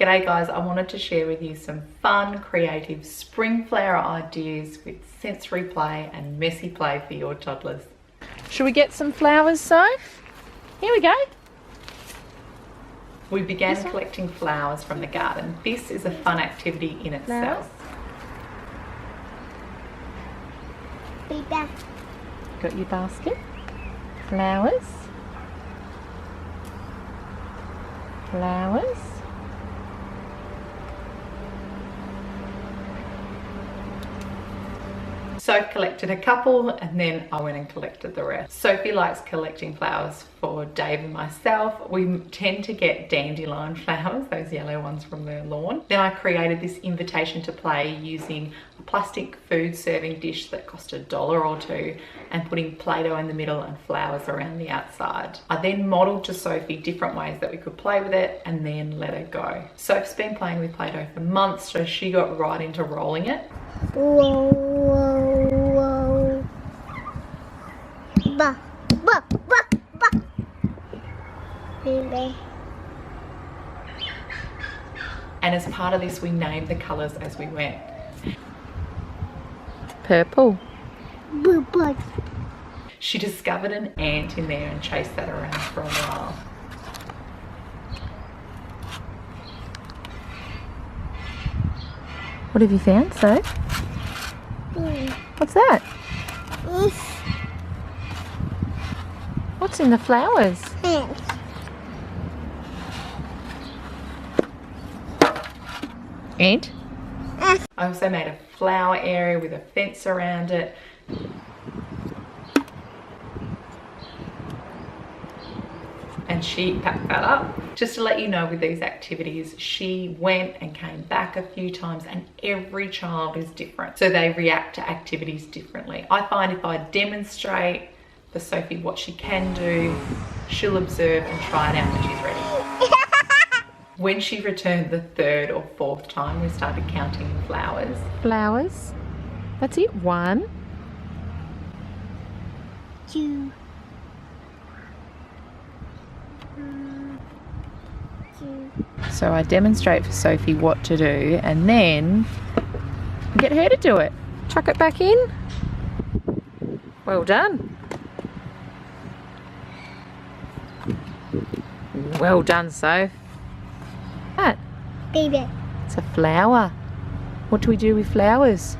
G'day guys, I wanted to share with you some fun, creative spring flower ideas with sensory play and messy play for your toddlers. Should we get some flowers, Soph? Here we go. We began collecting flowers from the garden. This is a fun activity in itself. Got your basket. Flowers. Flowers. Soph collected a couple and then I went and collected the rest. Sophie likes collecting flowers for Dave and myself. We tend to get dandelion flowers, those yellow ones from the lawn. Then I created this invitation to play using a plastic food serving dish that cost $1 or $2 and putting play-doh in the middle and flowers around the outside. I then modelled to Sophie different ways that we could play with it and then let her go. Soph's been playing with play-doh for months, so she got right into rolling it. Whoa, whoa, whoa. Ba, ba, ba, ba. Baby. And as part of this, we named the colours as we went. Purple. Boo, boo. She discovered an ant in there and chased that around for a while. What have you found, Soph? What's that? What's in the flowers? Ant? I also made a flower area with a fence around it. And she packed that up. Just to let you know, with these activities, she went and came back a few times and every child is different. So they react to activities differently. I find if I demonstrate for Sophie what she can do, she'll observe and try it out when she's ready. When she returned the third or fourth time, we started counting flowers. Flowers. That's it. 1, 2, 2. So I demonstrate for Sophie what to do and then get her to do it. Chuck it back in. Well done. Well done, Soph. That. Baby. It's a flower. What do we do with flowers?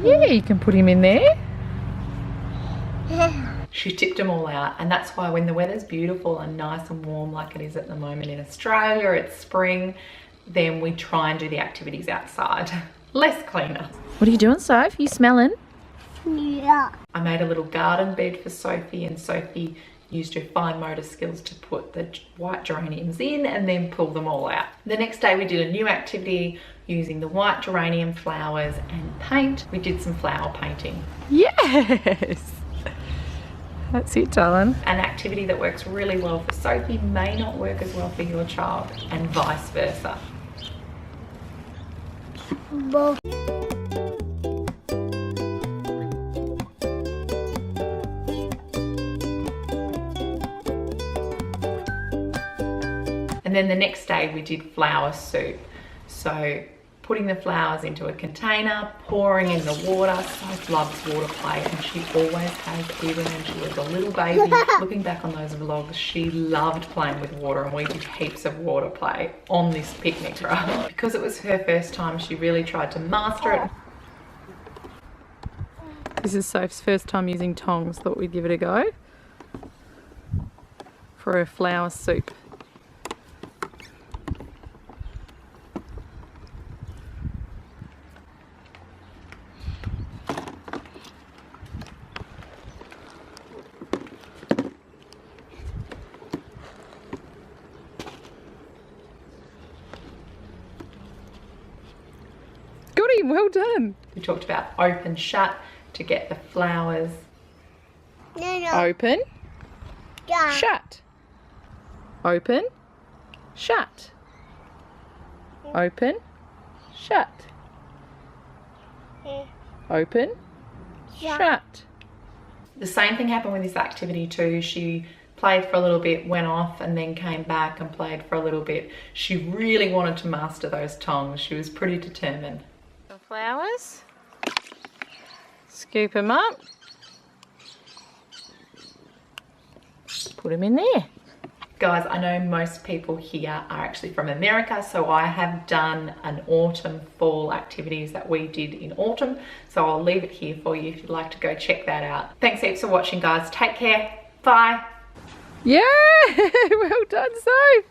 Yeah, you can put him in there. She tipped them all out, and that's why when the weather's beautiful and nice and warm like it is at the moment in Australia, it's spring, then we try and do the activities outside. Less cleaner. What are you doing, Soph? You smelling? Yeah. I made a little garden bed for Sophie, and Sophie used her fine motor skills to put the white geraniums in and then pull them all out. The next day we did a new activity using the white geranium flowers and paint. We did some flower painting. Yes! That's it, darling. An activity that works really well for Sophie may not work as well for your child, and vice versa. Both. And then the next day we did flower soup. So putting the flowers into a container, pouring in the water. Soph loves water play, and she always has, even when she was a little baby. Looking back on those vlogs, she loved playing with water, and we did heaps of water play on this picnic, right? Because it was her first time, she really tried to master it. This is Soph's first time using tongs. Thought we'd give it a go for her flower soup. Got him, well done. We talked about open, shut to get the flowers. No. Open, Yeah. shut. Open, shut. Open, shut. Open, shut. The same thing happened with this activity too. She played for a little bit, went off, and then came back and played for a little bit. She really wanted to master those tongs. She was pretty determined. Some flowers. Scoop them up. Put them in there. Guys, I know most people here are actually from America, so I have done an autumn fall activities that we did in autumn. So I'll leave it here for you if you'd like to go check that out. Thanks heaps for watching, guys. Take care. Bye. Yeah, well done, Soph.